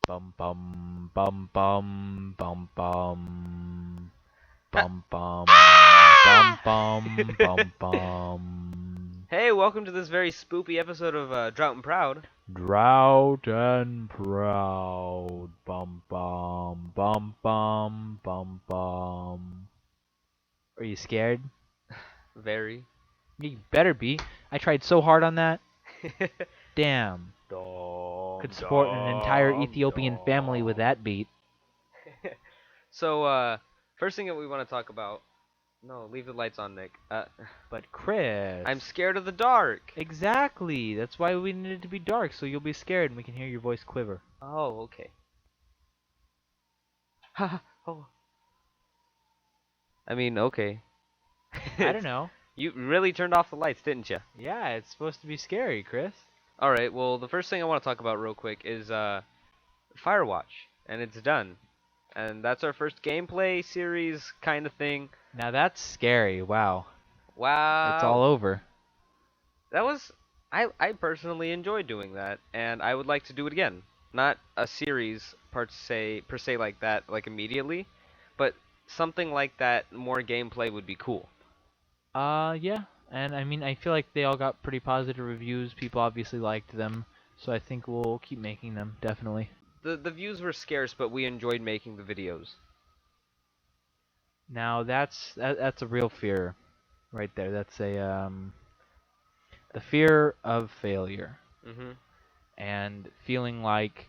Bum bum bum bum bum bum bum bum bum bum bum bum. Hey, welcome to this very spoopy episode of Drought and Proud. Drought and proud. Bum bum bum bum bum bum. Are you scared? Very. You better be. I tried so hard on that. Damn. Dom, Could support an entire dom, Ethiopian family with dom. that beat. So, first thing that we want to talk about. No, leave the lights on, Nick. But Chris. I'm scared of the dark. Exactly. That's why we need it to be dark, so you'll be scared and we can hear your voice quiver. Oh, okay. Ha. Oh. I mean, okay. I don't know. You really turned off the lights, didn't you? Yeah, it's supposed to be scary, Chris. All right. Well, the first thing I want to talk about real quick is Firewatch, and it's done. And that's our first gameplay series kind of thing. Now that's scary. Wow. It's all Wow. over. That was I personally enjoyed doing that, and I would like to do it again. Not a series per se like that like immediately, but something like that, more gameplay would be cool. Yeah. And I mean, I feel like they all got pretty positive reviews. People obviously liked them. So I think we'll keep making them, definitely. The views were scarce, but we enjoyed making the videos. Now that's a real fear right there. That's the fear of failure Mhm. and feeling like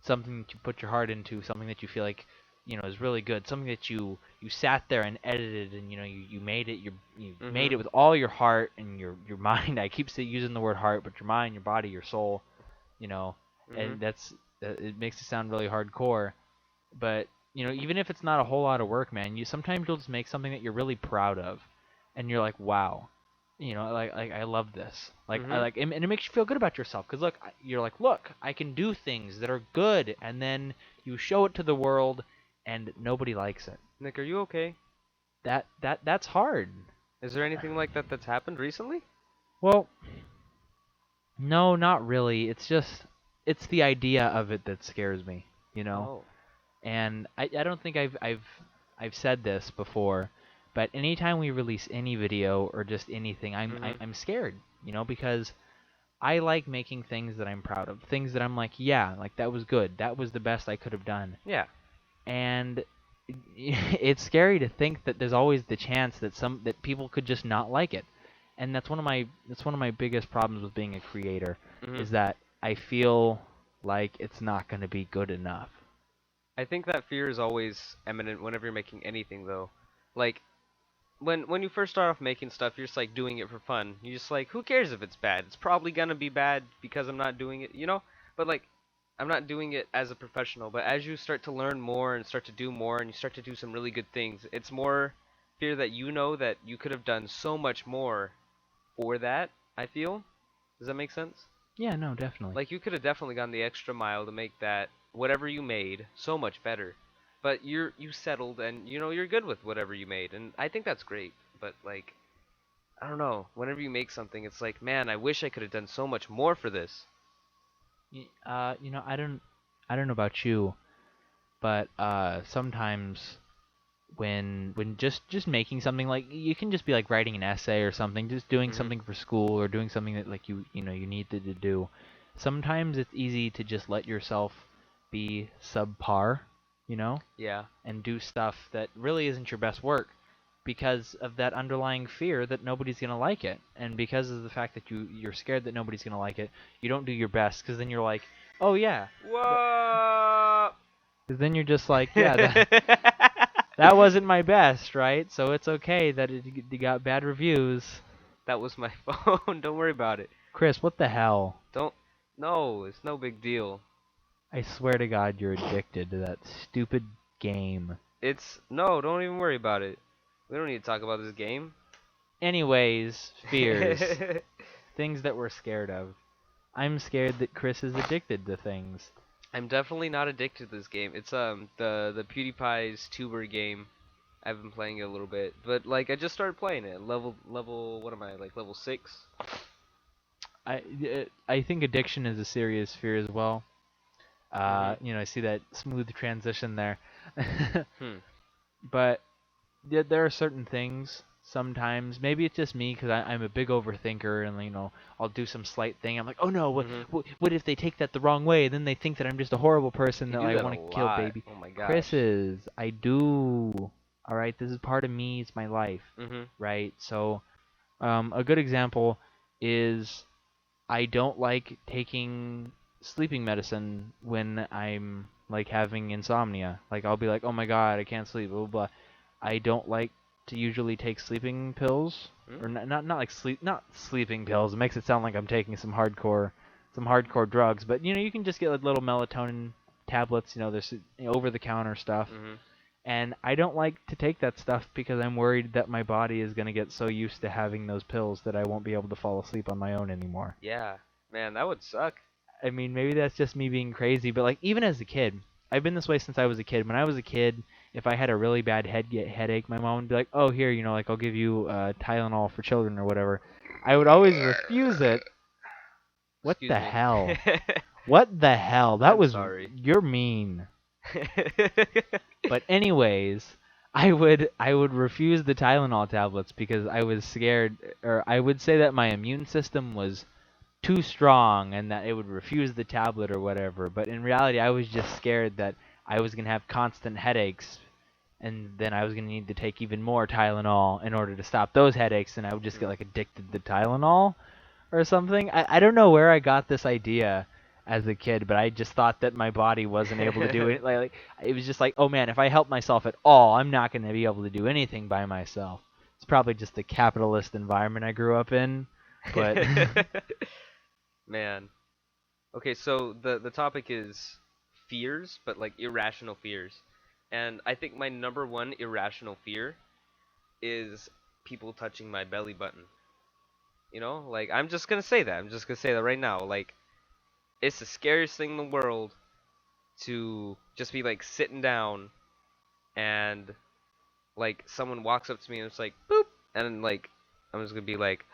something that you put your heart into, something that you feel like is really good, something that you sat there and edited, and you made it, you made it Mhm. with all your heart and your mind. I keep using the word heart, but your mind, your body, your soul, and Mhm. it makes it sound really hardcore. But even if it's not a whole lot of work, man, you sometimes you'll just make something that you're really proud of, and you're like, wow, like I love this. Like I Mhm. like, and it makes you feel good about yourself, because look, you're like, look, I can do things that are good, and then you show it to the world, and nobody likes it. Nick, are you okay? That's hard. Is there anything like that that's happened recently? Well, no, not really. It's the idea of it that scares me, you know. Oh. And I don't think I've said this before, but anytime we release any video or just anything, Mhm. I'm scared, because I like making things that I'm proud of, things that I'm like, yeah, like that was good, that was the best I could have done, Yeah. and it's scary to think that there's always the chance that people could just not like it, and that's one of my biggest problems with being a creator, Mhm. is that I feel like it's not going to be good enough. I think that fear is always eminent whenever you're making anything, though. Like, when you first start off making stuff, you're just like doing it for fun. You're just like, who cares if it's bad? It's probably gonna be bad because I'm not doing it, you know? But like, I'm not doing it as a professional. But as you start to learn more and start to do more and you start to do some really good things, it's more fear that you know that you could have done so much more for that, I feel. Does that make sense? Yeah, no, definitely. Like you could have definitely gone the extra mile to make that whatever you made so much better. But you settled and you're good with whatever you made and I think that's great. But like I don't know, whenever you make something it's like, man, I wish I could have done so much more for this. I don't know about you, but sometimes when just making something, like you can just be like writing an essay or something, just doing Mhm. something for school or doing something that like you needed to do. Sometimes it's easy to just let yourself be subpar, Yeah. and do stuff that really isn't your best work because of that underlying fear that nobody's going to like it, and because of the fact that you're scared that nobody's going to like it, you don't do your best, because then you're like, oh yeah, Whoa. because then you're just like, yeah, that wasn't my best, right? So it's okay that it got bad reviews. That was my phone. Don't worry about it. Chris, what the hell? Don't. No, it's no big deal. I swear to God, you're addicted to that stupid game. It's no, don't even worry about it. We don't need to talk about this game. Anyways, fears. Things that we're scared of. I'm scared that Chris is addicted to things. I'm definitely not addicted to this game. It's the PewDiePie's tuber game. I've been playing it a little bit, but like I just started playing it. Level what am I, like level 6? I think addiction is a serious fear as well. Mhm. I see that smooth transition there. Hmm. But there are certain things sometimes. Maybe it's just me because I'm a big overthinker, and I'll do some slight thing. I'm like, oh no, Mhm. what if they take that the wrong way? Then they think that I'm just a horrible person You that do I that a want to kill lot. baby Oh my gosh. Chris's. I do. All right, this is part of me. It's my life, Mhm. right? So, a good example is I don't like taking sleeping medicine when I'm like having insomnia. Like I'll be like, "Oh my god, I can't sleep." Blah blah. Blah. I don't like to usually take sleeping pills Hmm? or not like not sleeping pills. It makes it sound like I'm taking some hardcore drugs, but you can just get like little melatonin tablets, there's over the counter stuff. Mhm. And I don't like to take that stuff because I'm worried that my body is going to get so used to having those pills that I won't be able to fall asleep on my own anymore. Yeah. Man, that would suck. I mean, maybe that's just me being crazy, but like even as a kid, I've been this way since I was a kid. When I was a kid, if I had a really bad headache, my mom would be like, "Oh, here, like I'll give you Tylenol for children or whatever." I would always refuse it. What Excuse the me. hell? What the hell? That I'm was sorry. you're mean. But anyways, I would refuse the Tylenol tablets because I was scared, or I would say that my immune system was too strong and that it would refuse the tablet or whatever. But in reality, I was just scared that I was gonna have constant headaches, and then I was gonna need to take even more Tylenol in order to stop those headaches, and I would just get Hmm. like addicted to Tylenol or something. I don't know where I got this idea as a kid, but I just thought that my body wasn't able to do it. Like it was just like, oh man, if I help myself at all, I'm not going to be able to do anything by myself. It's probably just the capitalist environment I grew up in, but Man. Okay, so the topic is fears, but like irrational fears. And I think my number one irrational fear is people touching my belly button. Like I'm just gonna say that. I'm just gonna say that right now. Like it's the scariest thing in the world to just be like sitting down and like someone walks up to me and it's like boop, and then, like I'm just gonna be like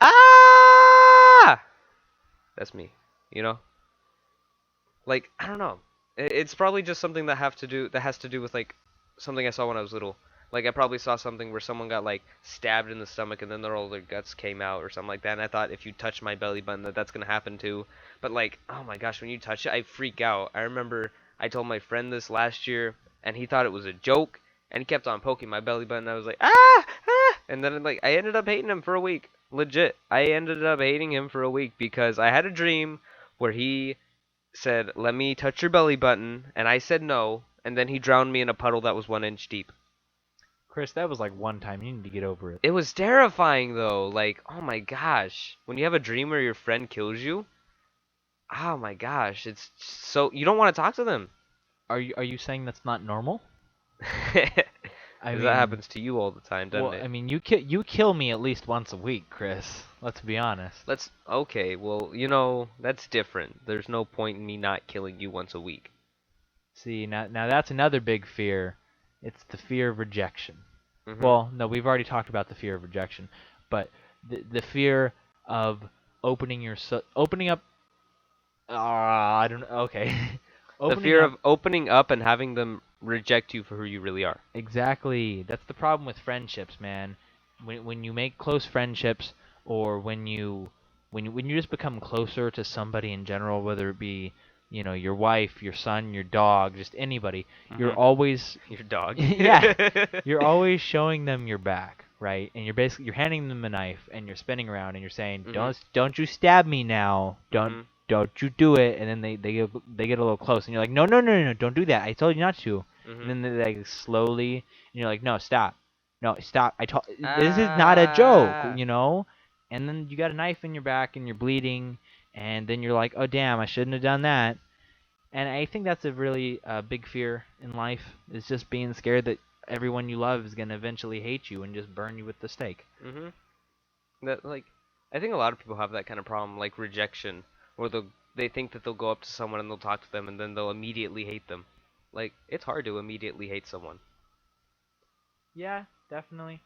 ah, that's me, you know? Like I don't know. It's probably just something that has to do with like something I saw when I was little. Like I probably saw something where someone got like stabbed in the stomach and then all their guts came out or something like that. And I thought if you touch my belly button that's gonna happen too. But like oh my gosh, when you touch it, I freak out. I remember I told my friend this last year and he thought it was a joke and he kept on poking my belly button. I was like ah, and then like I ended up hating him for a week. Legit, I ended up hating him for a week because I had a dream where he said, "Let me touch your belly button," and I said no, and then he drowned me in a puddle that was 1 inch deep. Chris, that was like one time. You need to get over it. It was terrifying though. Like, oh my gosh, when you have a dream where your friend kills you, oh my gosh, it's so you don't want to talk to them. Are you saying that's not normal? I Because that mean, happens to you all the time, doesn't well, it? I mean, you kill me at least once a week, Chris. Let's be honest. Let's okay. Well, that's different. There's no point in me not killing you once a week. See, now that's another big fear. It's the fear of rejection. Mhm. Well, no, we've already talked about the fear of rejection, but the fear of opening up. I don't know. Okay, The opening fear up. of opening up and having them reject you for who you really are. Exactly. That's the problem with friendships, man. When you make close friendships, or when you just become closer to somebody in general, whether it be your wife, your son, your dog, just anybody, you're Mhm. always Your dog. yeah, you're always showing them your back, right? And you're handing them a knife and you're spinning around and you're saying, Mhm. "Don't you stab me now. Don't Mhm. don't you do it." And then they get a little close and you're like, "No, no, no, no, no, don't do that. I told you not to." And Mhm. then they like slowly and you're like, "No, stop. No, stop. I told this is not a Ah. joke." And then you got a knife in your back and you're bleeding and then you're like, "Oh damn, I shouldn't have done that." And I think that's a really big fear in life is just being scared that everyone you love is gonna eventually hate you and just burn you with the stake. Mhm. That like, I think a lot of people have that kind of problem, like rejection, where they think that they'll go up to someone and they'll talk to them and then they'll immediately hate them. Like, it's hard to immediately hate someone. Yeah, definitely.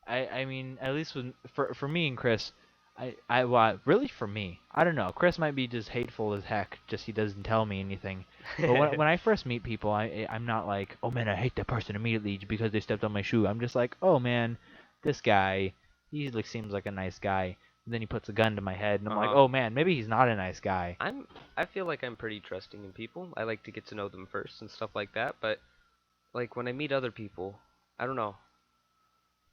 I mean, at least for me and Chris, Well, really for me, I don't know. Chris might be just hateful as heck, just he doesn't tell me anything. But when I first meet people, I'm not like, oh man, I hate that person immediately because they stepped on my shoe. I'm just like, oh man, this guy, he like seems like a nice guy. And then he puts a gun to my head, and I'm like, Uh-huh. oh man, maybe he's not a nice guy. I feel like I'm pretty trusting in people. I like to get to know them first and stuff like that, but like when I meet other people, I don't know.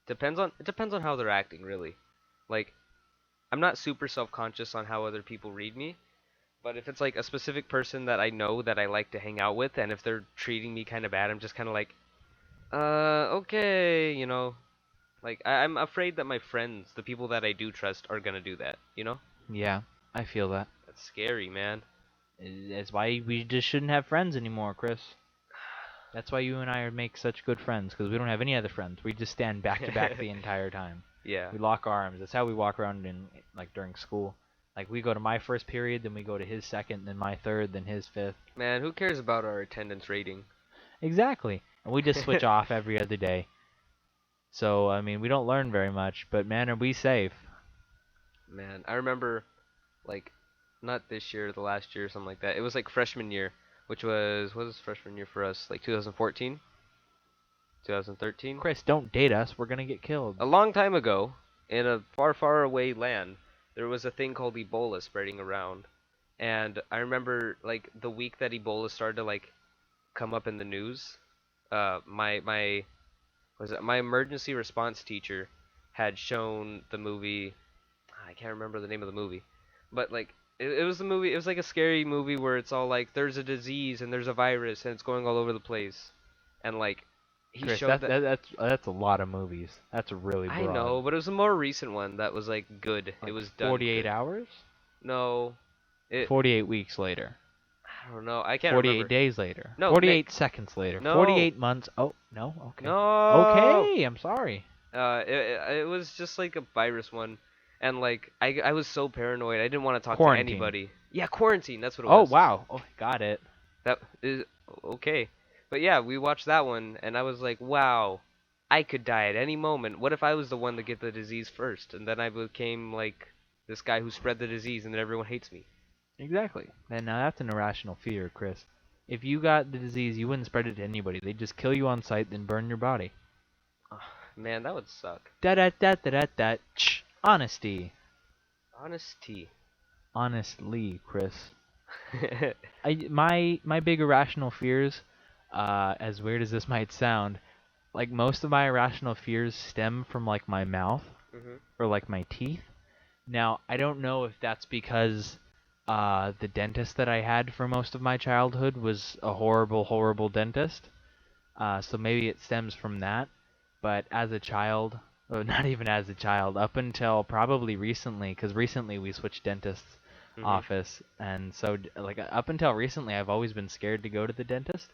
It depends on how they're acting, really. Like I'm not super self-conscious on how other people read me, but if it's like a specific person that I know that I like to hang out with, and if they're treating me kind of bad, I'm just kind of like, okay, you know. Like I'm afraid that my friends, the people that I do trust, are gonna do that. You know? Yeah, I feel that. That's scary, man. That's why we just shouldn't have friends anymore, Chris. That's why you and I make such good friends, because we don't have any other friends. We just stand back to back the entire time. Yeah. We lock arms. That's how we walk around in like during school. Like we go to my first period, then we go to his second, then my third, then his fifth. Man, who cares about our attendance rating? Exactly. And we just switch off every other day. So I mean, we don't learn very much, but man, are we safe? Man, I remember, like, not this year, the last year, or something like that. It was like freshman year, which was what was freshman year for us? Like 2014, 2013. Chris, don't date us. We're gonna get killed. A long time ago, in a far, far away land, there was a thing called Ebola spreading around. And I remember, like, the week that Ebola started to, like, come up in the news, my emergency response teacher had shown the movie. I can't remember the name of the movie, but like it was the movie. It was like a scary movie where it's all like there's a disease and there's a virus and it's going all over the place, and like he Chris, showed that. that's a lot of movies. That's really broad. I know, but it was a more recent one that was like good. Like It was done 48 good. hours? No, it. 48 weeks later. I don't know. I can't 48 remember. days later. No, 48 seconds later. No. 48 months. Oh, no? Okay. No. Okay, I'm sorry. It was just like a virus one, and like I was so paranoid. I didn't want to talk to Quarantine. anybody. Yeah, quarantine. That's what it Oh, was. wow. Oh, got it. That is okay. But yeah, we watched that one, and I was like, wow, I could die at any moment. What if I was the one to get the disease first, and then I became like this guy who spread the disease, and then everyone hates me. Exactly. And now that's an irrational fear, Chris. If you got the disease, you wouldn't spread it to anybody. They'd just kill you on sight, then burn your body. Ugh, man, that would suck. Da da da da da da. Honesty. Honesty. Honestly, Chris. My big irrational fears, as weird as this might sound, like most of my irrational fears stem from like my mouth Mhm. or like my teeth. Now, I don't know if that's because the dentist that I had for most of my childhood was a horrible, horrible dentist. So maybe it stems from that. But as a child, or not even as a child, up until probably recently, because recently we switched dentists Mhm. office, and so like up until recently, I've always been scared to go to the dentist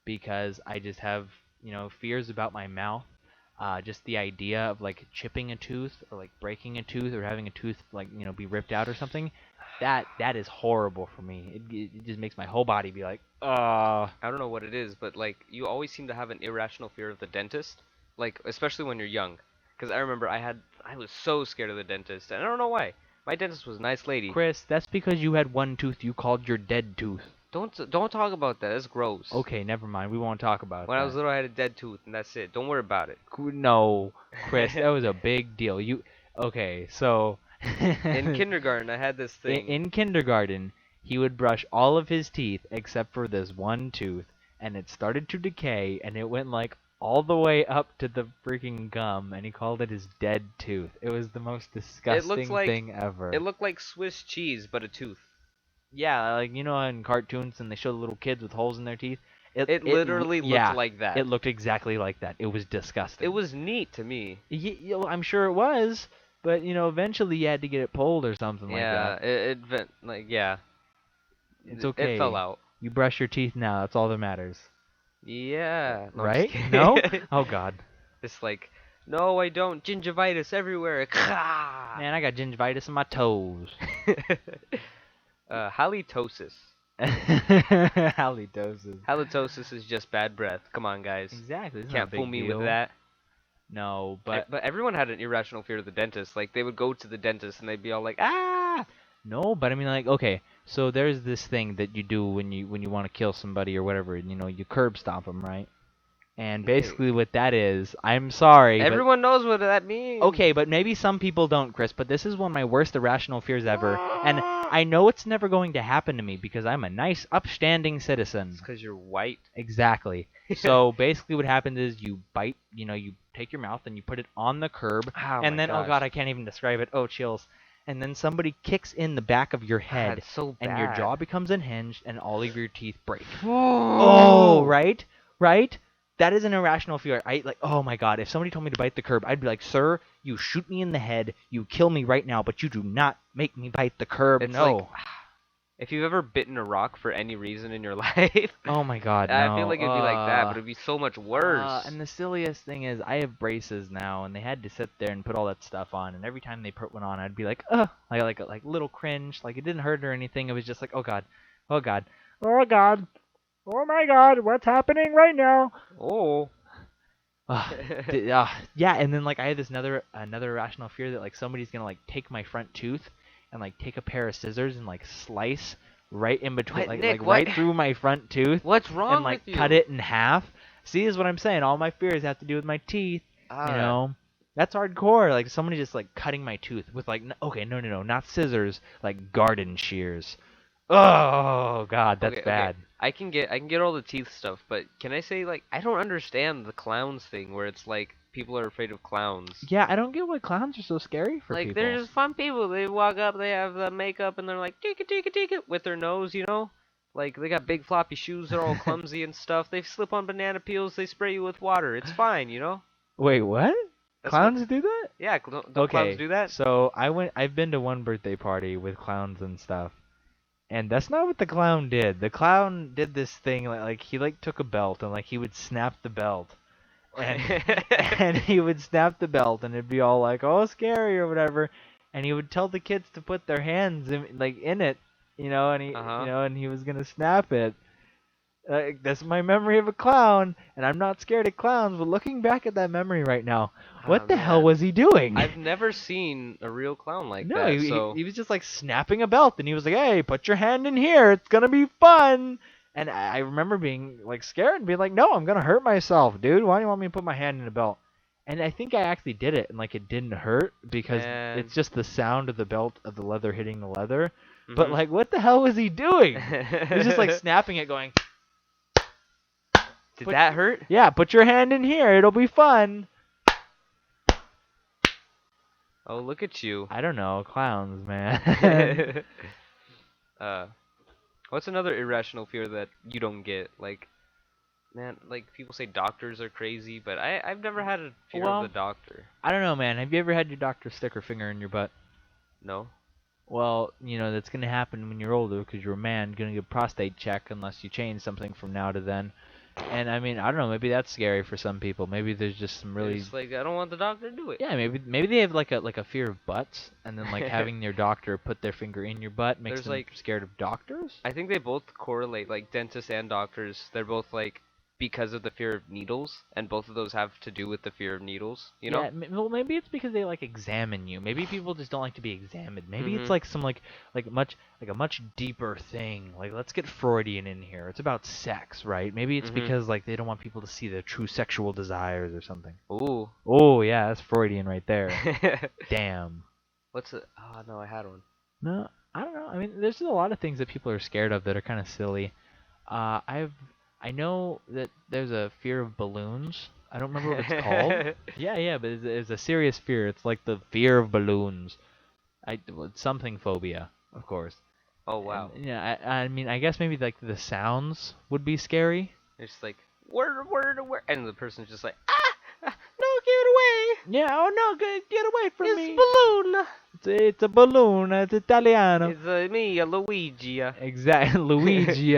because I just have fears about my mouth. Just the idea of like chipping a tooth or like breaking a tooth or having a tooth like be ripped out or something, that is horrible for me. It just makes my whole body be like, I don't know what it is, but like you always seem to have an irrational fear of the dentist, like especially when you're young. Because I remember I was so scared of the dentist, and I don't know why. My dentist was a nice lady. Chris, that's because you had one tooth you called your dead tooth. Don't talk about that. That's gross. Okay, never mind. We won't talk about When that. I was little, I had a dead tooth, and that's it. Don't worry about it. No, Chris, that was a big deal. Okay, so In kindergarten, I had this thing. in kindergarten, he would brush all of his teeth except for this one tooth, and it started to decay, and it went like all the way up to the freaking gum, and he called it his dead tooth. It was the most disgusting thing ever. It looked like Swiss cheese, but a tooth. Yeah, like in cartoons, and they show the little kids with holes in their teeth. It literally yeah, looked like that. It looked exactly like that. It was disgusting. It was neat to me. I'm sure it was, but eventually you had to get it pulled or something like Yeah, that. yeah. It's okay. It fell out. You brush your teeth now. That's all that matters. Yeah. No, I'm Right? just kidding. No? Oh God. It's like, no, I don't. Gingivitis everywhere. Man, I got gingivitis in my toes. Halitosis. Halitosis. Halitosis is just bad breath. Come on, guys. Exactly. It's Can't not a fool big me deal. with that. No, but But everyone had an irrational fear of the dentist. Like they would go to the dentist and they'd be all like, ah. no, but I mean, like, okay, so there's this thing that you do when you want to kill somebody or whatever, and you curb stomp them, right? And Okay. basically what that is, I'm sorry, but Everyone knows what that means. okay, but maybe some people don't, Chris, but this is one of my worst irrational fears ever, and I know it's never going to happen to me because I'm a nice, upstanding citizen. It's because you're white. Exactly. So basically what happens is you bite, you take your mouth and you put it on the curb, Oh and my then, oh gosh. god, I can't even describe it. Oh, chills. And then somebody kicks in the back of your head, That's so and your bad. jaw becomes unhinged, and all of your teeth break. Oh, Oh, right? Right? That is an irrational fear. Oh my god, if somebody told me to bite the curb, I'd be like, sir, you shoot me in the head, you kill me right now, but you do not make me bite the curb. It's No. like if you've ever bitten a rock for any reason in your life, Oh my god, I feel no. like it'd be like that, but it'd be so much worse. And the silliest thing is, I have braces now, and they had to sit there and put all that stuff on. And every time they put one on, I'd be like, like little cringe. Like it didn't hurt or anything. It was just like, oh god, oh god, oh god, oh my god, what's happening right now? Oh. Yeah. And then like I had this another irrational fear that like somebody's gonna like take my front tooth and like take a pair of scissors and like slice right in between, What, Nick, right what? through my front tooth. What's wrong And like with you? cut it in half. See, is what I'm saying. All my fears have to do with my teeth. That's hardcore. Like somebody just like cutting my tooth with like okay, no, not scissors, like garden shears. Oh god, that's Okay, bad. okay. I can get all the teeth stuff, but can I say like I don't understand the clowns thing where it's like people are afraid of clowns. Yeah, I don't get why clowns are so scary for Like people. they're just fun people. They walk up, they have the makeup, and they're like tika with their nose, Like they got big floppy shoes. They're all clumsy and stuff. They slip on banana peels. They spray you with water. It's fine. Wait, what? That's Clowns do that? Yeah, don't clowns do that? So I've been to one birthday party with clowns and stuff. And that's not what the clown did. The clown did this thing like he like took a belt and like he would snap the belt. And and he would snap the belt and it'd be all like, "Oh, scary" or whatever. And he would tell the kids to put their hands in it, and he was going to snap it. That's my memory of a clown, and I'm not scared of clowns, but looking back at that memory right now, what the hell man. was he doing? I've never seen a real clown like No, that. he was just like snapping a belt, and he was like, "Hey, put your hand in here. It's gonna be fun." And I remember being like scared and being like, "No, I'm gonna hurt myself, dude. Why do you want me to put my hand in a belt?" And I think I actually did it, and like it didn't hurt because Man. it's just the sound of the belt of the leather hitting the leather. But like, what the hell was he doing? He was just like snapping it, going. Did that hurt? Yeah, put your hand in here. It'll be fun. Oh, look at you. I don't know, clowns, man. What's another irrational fear that you don't get? Like, man, like people say doctors are crazy, but I've never had a fear of the doctor. I don't know, man. Have you ever had your doctor stick her finger in your butt? No. Well, that's going to happen when you're older because you're a man, going to get a prostate check unless you change something from now to then. And I mean, I don't know, maybe that's scary for some people. Maybe there's just some really It's like I don't want the doctor to do it. Yeah, maybe they have like a fear of butts, and then like having their doctor put their finger in your butt makes them like scared of doctors. I think they both correlate, like dentists and doctors. They're both like because of the fear of needles, and both of those have to do with the fear of needles. Yeah, well, maybe it's because they like examine you. Maybe people just don't like to be examined. Maybe it's like some like a much deeper thing. Like let's get Freudian in here. It's about sex, right? Maybe it's because like they don't want people to see their true sexual desires or something. Ooh. Oh yeah, that's Freudian right there. Damn. What's it? Oh no, I had one. No, I don't know. I mean, there's just a lot of things that people are scared of that are kind of silly. I know that there's a fear of balloons. I don't remember what it's called. Yeah, but it's a serious fear. It's like the fear of balloons. It's something phobia, of course. Oh wow. And, yeah, I mean, I guess maybe like the sounds would be scary. It's like where, and the person's just like no, get away. Yeah, oh no, get away from me. It's a balloon. It's a balloon. It's Italiano. It's me, a Luigi. Exactly, Luigi.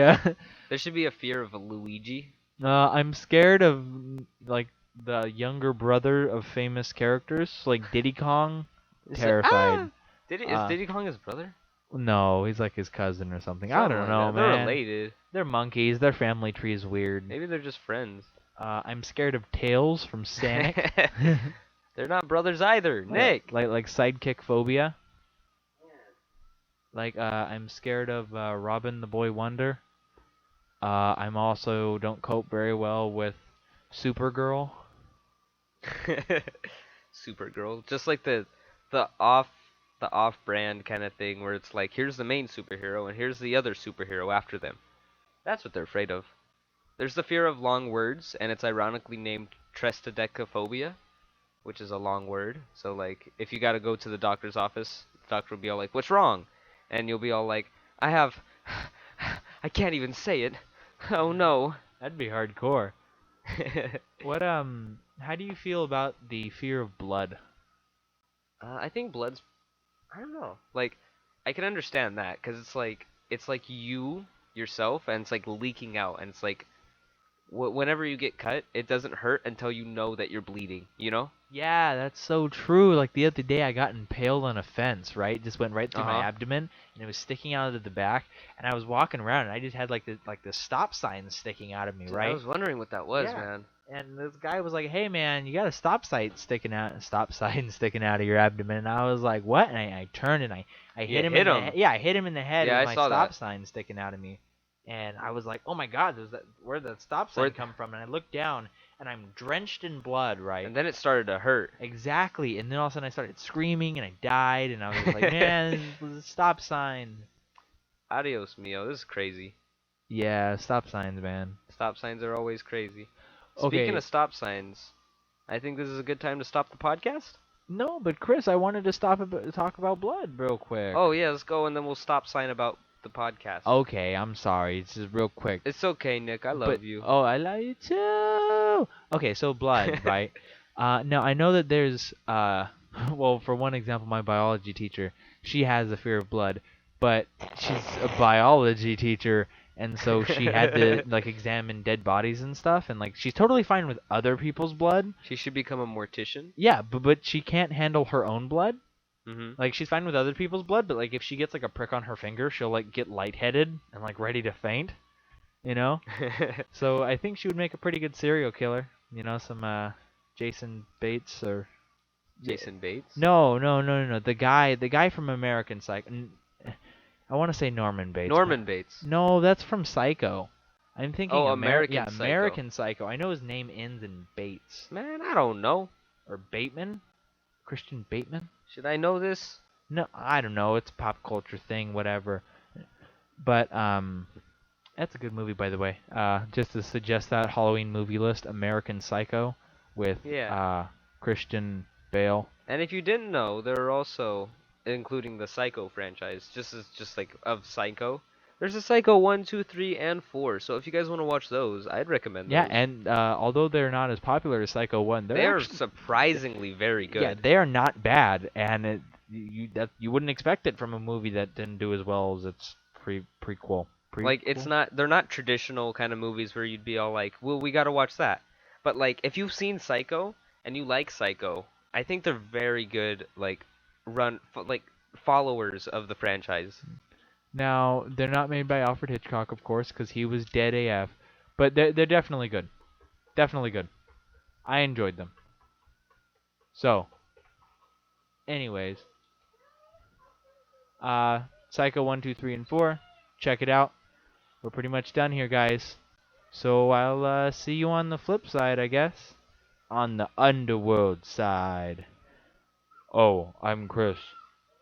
There should be a fear of a Luigi. I'm scared of like the younger brother of famous characters, like Diddy Kong. Terrified. Is Diddy Kong his brother? No, he's like his cousin or something. I don't know, man. They're related. They're monkeys. Their family tree is weird. Maybe they're just friends. I'm scared of Tails from Sonic. They're not brothers either, Nick. Like sidekick phobia. Like I'm scared of Robin the Boy Wonder. I'm also don't cope very well with Supergirl. Supergirl, just like the off the off-brand kind of thing where it's like here's the main superhero and here's the other superhero after them. That's what they're afraid of. There's the fear of long words, and it's ironically named triskaidekaphobia, which is a long word. So like if you got to go to the doctor's office, the doctor will be all like, "What's wrong?" And you'll be all like, "I have I can't even say it. Oh no." That'd be hardcore. What how do you feel about the fear of blood? I think blood's I don't know. Like, I can understand that because it's like you yourself, and it's like leaking out, and it's like whenever you get cut, it doesn't hurt until you know that you're bleeding. You know? Yeah, that's so true. Like the other day, I got impaled on a fence, right? It just went right through my abdomen, and it was sticking out of the back. And I was walking around, and I just had like the stop sign sticking out of me, Dude, right? I was wondering what that was, Yeah. man. And this guy was like, "Hey, man, you got a stop sign sticking out of your abdomen." And I was like, "What?" And I turned and I hit him hit in the him. yeah, I hit him in the head Yeah, with I my saw stop that. sign sticking out of me. And I was like, "Oh my God, where'd that stop sign come from?" And I looked down, and I'm drenched in blood, right? And then it started to hurt. Exactly. And then all of a sudden I started screaming and I died, and I was like, "Man, this was a stop sign." Adios, mio. This is crazy. Yeah, stop signs, man. Stop signs are always crazy. Okay. Speaking of stop signs, I think this is a good time to stop the podcast. No, but Chris, I wanted to talk about blood real quick. Oh yeah, let's go, and then we'll stop sign about the podcast. Okay, I'm sorry. It's just real quick. It's okay, Nick. I love you. Oh, I love you too. Okay, so blood, right? Now I know that there's well, for one example, my biology teacher, she has a fear of blood, but she's a biology teacher, and so she had to like examine dead bodies and stuff, and like she's totally fine with other people's blood. She should become a mortician. Yeah, but she can't handle her own blood. Mm-hmm. Like, she's fine with other people's blood, but, like, if she gets, like, a prick on her finger, she'll, like, get lightheaded and, like, ready to faint, you know? So I think she would make a pretty good serial killer. You know, some, Jason Bates or... Jason Bates? No. The guy from American Psycho. I want to say Norman Bates. Norman Bates. No, that's from Psycho. I'm thinking American Psycho. American Psycho. I know his name ends in Bates. Man, I don't know. Or Bateman? Christian Bateman? Should I know this? No, I don't know. It's a pop culture thing, whatever. But that's a good movie, by the way. Just to suggest that Halloween movie list: American Psycho with Christian Bale. And if you didn't know, there are also, including the Psycho franchise, just like of Psycho. There's a Psycho 1, 2, 3, and 4. So if you guys want to watch those, I'd recommend those. Yeah, and although they're not as popular as Psycho 1, they're surprisingly very good. Yeah, they are not bad, and you wouldn't expect it from a movie that didn't do as well as its prequel. Like, they're not traditional kind of movies where you'd be all like, well, we gotta watch that. But like, if you've seen Psycho and you like Psycho, I think they're very good, like, followers of the franchise. Now, they're not made by Alfred Hitchcock, of course, because he was dead AF. But they're definitely good. Definitely good. I enjoyed them. So, anyways. Psycho 1, 2, 3, and 4. Check it out. We're pretty much done here, guys. So, I'll see you on the flip side, I guess. On the underworld side. Oh, I'm Chris.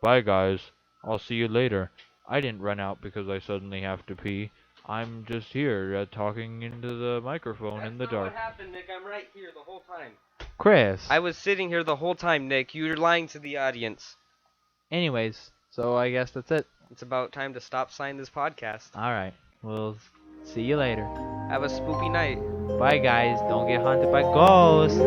Bye, guys. I'll see you later. I didn't run out because I suddenly have to pee. I'm just here talking into the microphone in the dark. That's not what happened, Nick. I'm right here the whole time. Chris. I was sitting here the whole time, Nick. You're lying to the audience. Anyways, so I guess that's it. It's about time to stop signing this podcast. Alright. We'll see you later. Have a spoopy night. Bye, guys. Don't get haunted by ghosts.